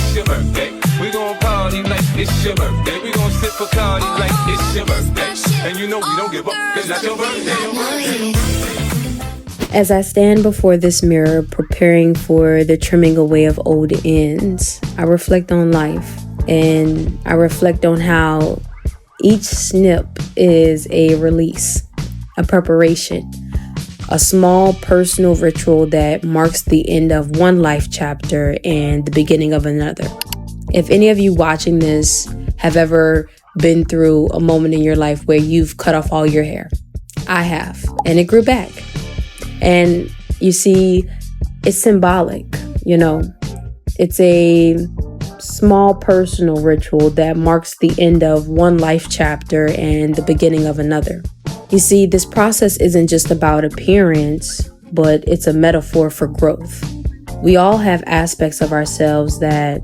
it's your birthday. We gon' party like it's your birthday. We gon' sip Bacardi like it's your birthday. And you know we don't give up, it's not your birthday. As I stand before this mirror, preparing for the trimming away of old ends, I reflect on life, and I reflect on how each snip is a release, a preparation, a small personal ritual that marks the end of one life chapter and the beginning of another. If any of you watching this have ever been through a moment in your life where you've cut off all your hair, I have, and it grew back. And you see, it's symbolic, you know, it's a small personal ritual that marks the end of one life chapter and the beginning of another. You see, this process isn't just about appearance, but it's a metaphor for growth. We all have aspects of ourselves that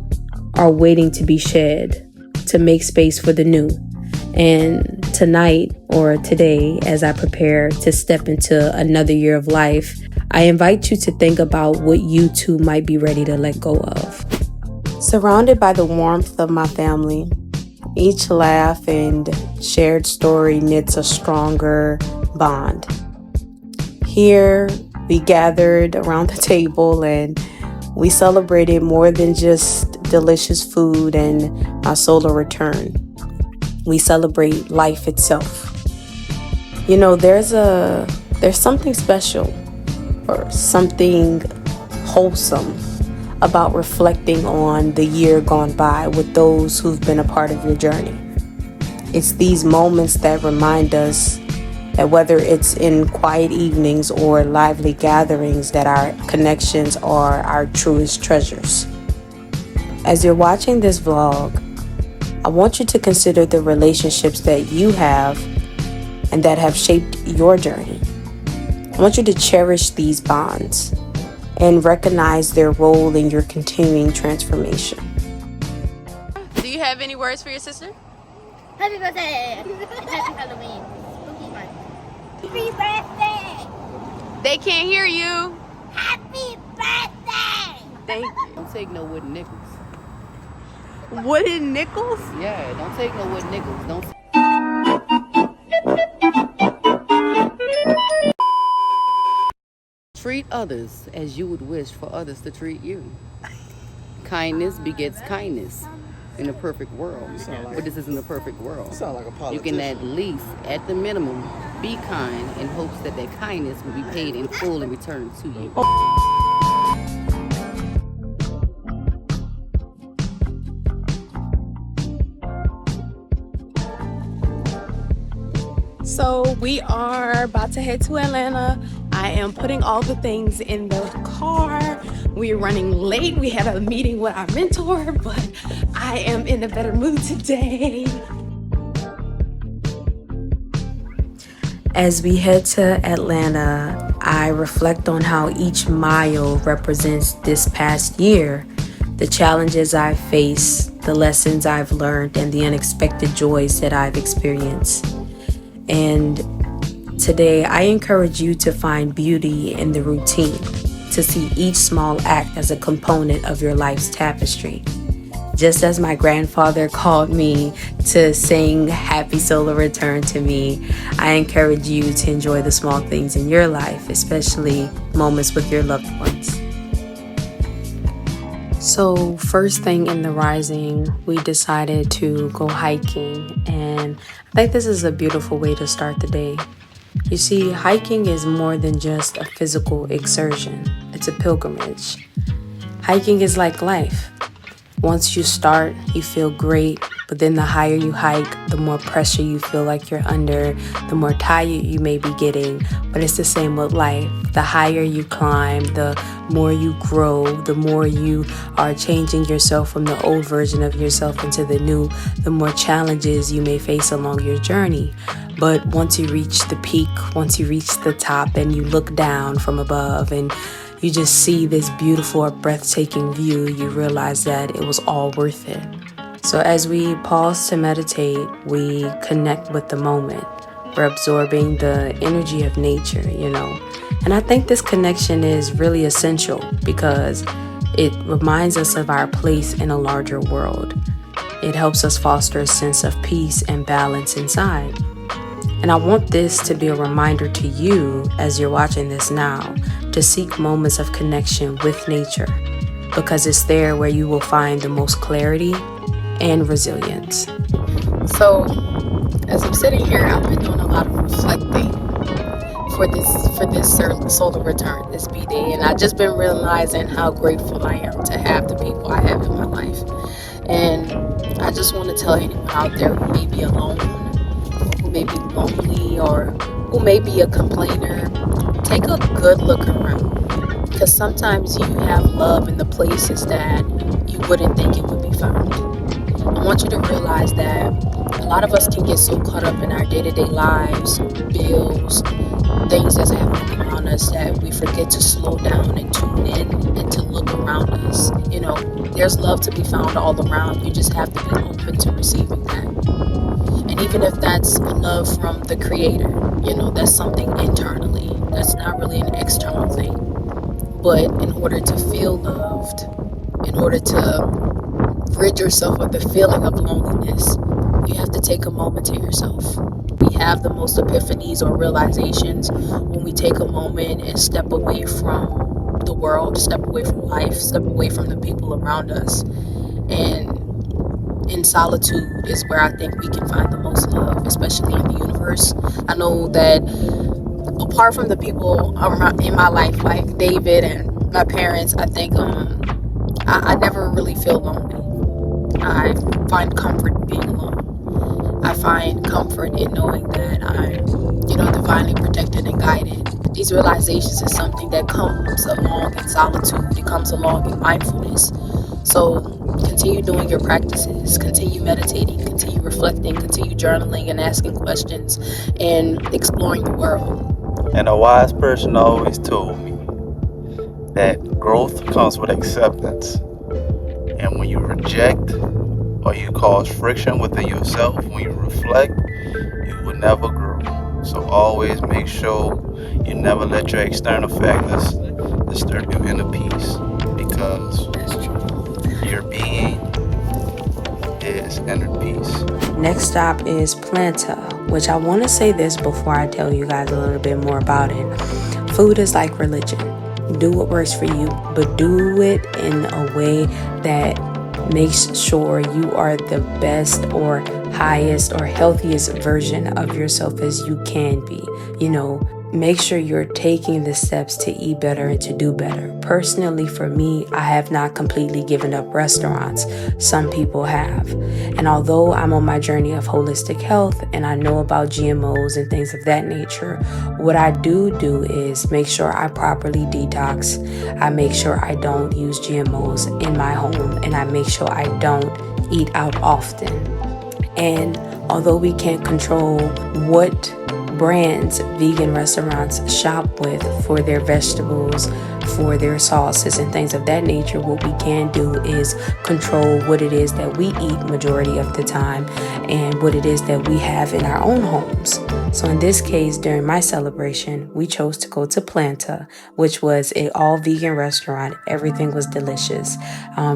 are waiting to be shed, to make space for the new. And tonight, or today, as I prepare to step into another year of life, I invite you to think about what you too might be ready to let go of. Surrounded by the warmth of my family, each laugh and shared story knits a stronger bond. Here, we gathered around the table and we celebrated more than just delicious food and my solar return. We celebrate life itself. You know, there's something special or something wholesome about reflecting on the year gone by with those who've been a part of your journey. It's these moments that remind us that whether it's in quiet evenings or lively gatherings, that our connections are our truest treasures. As you're watching this vlog, I want you to consider the relationships that you have and that have shaped your journey. I want you to cherish these bonds and recognize their role in your continuing transformation. Do you have any words for your sister? Happy birthday! And happy Halloween. Spooky month. Happy birthday! They can't hear you. Happy birthday! Thank you. Don't take no wooden nickels. Wooden nickels? Yeah, don't take no wooden nickels. Don't. Treat others as you would wish for others to treat you. Kindness begets kindness in a perfect world. But this isn't a perfect world. Sound like a politician. You can at least, at the minimum, be kind in hopes that that kindness will be paid in full in return to you. So we are about to head to Atlanta. I am putting all the things in the car. We're running late. We had a meeting with our mentor, but I am in a better mood today. As we head to Atlanta, I reflect on how each mile represents this past year, the challenges I've faced, the lessons I've learned, and the unexpected joys that I've experienced. And today, I encourage you to find beauty in the routine, to see each small act as a component of your life's tapestry. Just as my grandfather called me to sing Happy Solar Return to me, I encourage you to enjoy the small things in your life, especially moments with your loved ones. So first thing in the rising, we decided to go hiking, and I think this is a beautiful way to start the day. You see, hiking is more than just a physical exertion. It's a pilgrimage. Hiking is like life. Once you start, you feel great, but then the higher you hike, the more pressure you feel like you're under, the more tired you may be getting. But it's the same with life. The higher you climb, the more you grow, the more you are changing yourself from the old version of yourself into the new, the more challenges you may face along your journey. But once you reach the peak, once you reach the top and you look down from above and you just see this beautiful, breathtaking view, you realize that it was all worth it. So as we pause to meditate, we connect with the moment. We're absorbing the energy of nature, And I think this connection is really essential because It reminds us of our place in a larger world. It helps us foster a sense of peace and balance inside. And I want this to be a reminder to you as you're watching this now to seek moments of connection with nature, because it's there where you will find the most clarity and resilience. So, as I'm sitting here, I've been doing a lot of reflecting for this solar return, this B-Day, and I've just been realizing how grateful I am to have the people I have in my life. And I just want to tell anyone out there who may be alone, who may be lonely, or who may be a complainer, take a good look around. Because sometimes you have love in the places that you wouldn't think it would be found. I want you to realize that a lot of us can get so caught up in our day-to-day lives, bills, things that's happening around us, that we forget to slow down and tune in and to look around us. You know, there's love to be found all around. You just have to be open to receiving that. And even if that's love from the Creator, you know, that's something internally. That's not really an external thing. But in order to feel loved, in order to rid yourself of the feeling of loneliness, you have to take a moment to yourself. We have the most epiphanies or realizations when we take a moment and step away from the world, step away from life, step away from the people around us. And in solitude is where I think we can find the most love, especially in the universe. I know that apart from the people around in my life, like David and my parents, I think I never really feel lonely. I find comfort in being alone. I find comfort in knowing that I'm, divinely protected and guided. These realizations is something that comes along in solitude. It comes along in mindfulness. So continue doing your practices, continue meditating, continue reflecting, continue journaling and asking questions and exploring the world. And a wise person always told me that growth comes with acceptance. And when you reject or you cause friction within yourself, when you reflect, you will never grow. So always make sure you never let your external factors disturb your inner peace, because your being is inner peace. Next stop is Planta, which I want to say this before I tell you guys a little bit more about it. Food is like religion. Do what works for you, but do it in a way that makes sure you are the best or highest or healthiest version of yourself as you can be. Make sure you're taking the steps to eat better and to do better. Personally, for me, I have not completely given up restaurants. Some people have. And although I'm on my journey of holistic health and I know about GMOs and things of that nature, what I do is make sure I properly detox. I make sure I don't use GMOs in my home, and I make sure I don't eat out often. And although we can't control what brands vegan restaurants shop with for their vegetables, for their sauces and things of that nature, what we can do is control what it is that we eat majority of the time and what it is that we have in our own homes. So in this case, during my celebration, we chose to go to Planta, which was an all vegan restaurant. Everything was delicious,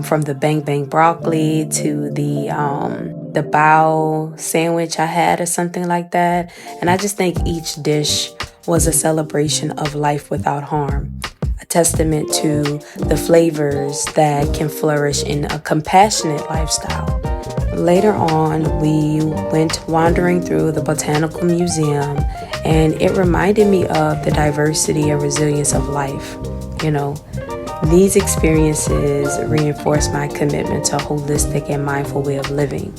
from the bang bang broccoli to the bao sandwich I had or something like that. And I just think each dish was a celebration of life without harm, a testament to the flavors that can flourish in a compassionate lifestyle. Later on, we went wandering through the Botanical Museum, and it reminded me of the diversity and resilience of life. These experiences reinforce my commitment to a holistic and mindful way of living,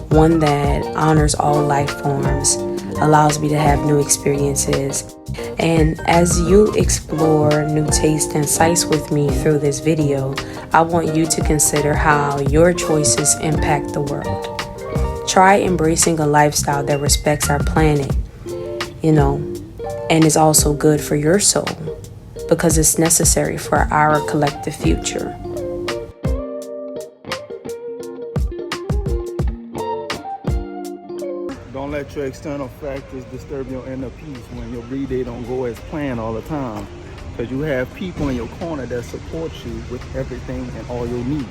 one that honors all life forms, allows me to have new experiences. And as you explore new tastes and sights with me through this video, I want you to consider how your choices impact the world. Try embracing a lifestyle that respects our planet, and is also good for your soul, because it's necessary for our collective future. Don't let your external factors disturb your inner peace when your B-Day don't go as planned all the time. because you have people in your corner that support you with everything and all your needs.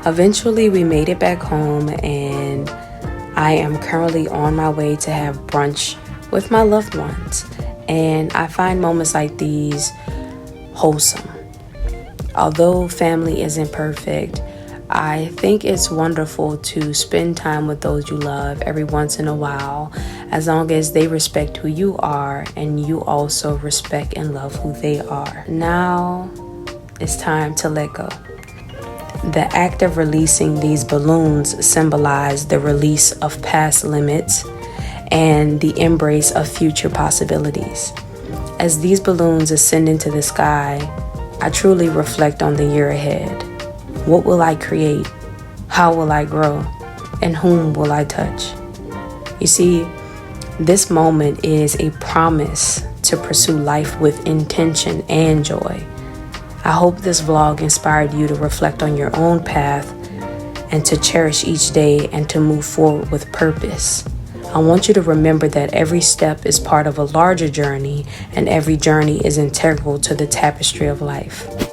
Eventually, we made it back home, and I am currently on my way to have brunch with my loved ones. And I find moments like these wholesome. Although family isn't perfect, I think it's wonderful to spend time with those you love every once in a while, as long as they respect who you are and you also respect and love who they are. Now it's time to let go. The act of releasing these balloons symbolize the release of past limits and the embrace of future possibilities. As these balloons ascend into the sky, I truly reflect on the year ahead. What will I create? How will I grow? And whom will I touch? You see, this moment is a promise to pursue life with intention and joy. I hope this vlog inspired you to reflect on your own path and to cherish each day and to move forward with purpose. I want you to remember that every step is part of a larger journey, and every journey is integral to the tapestry of life.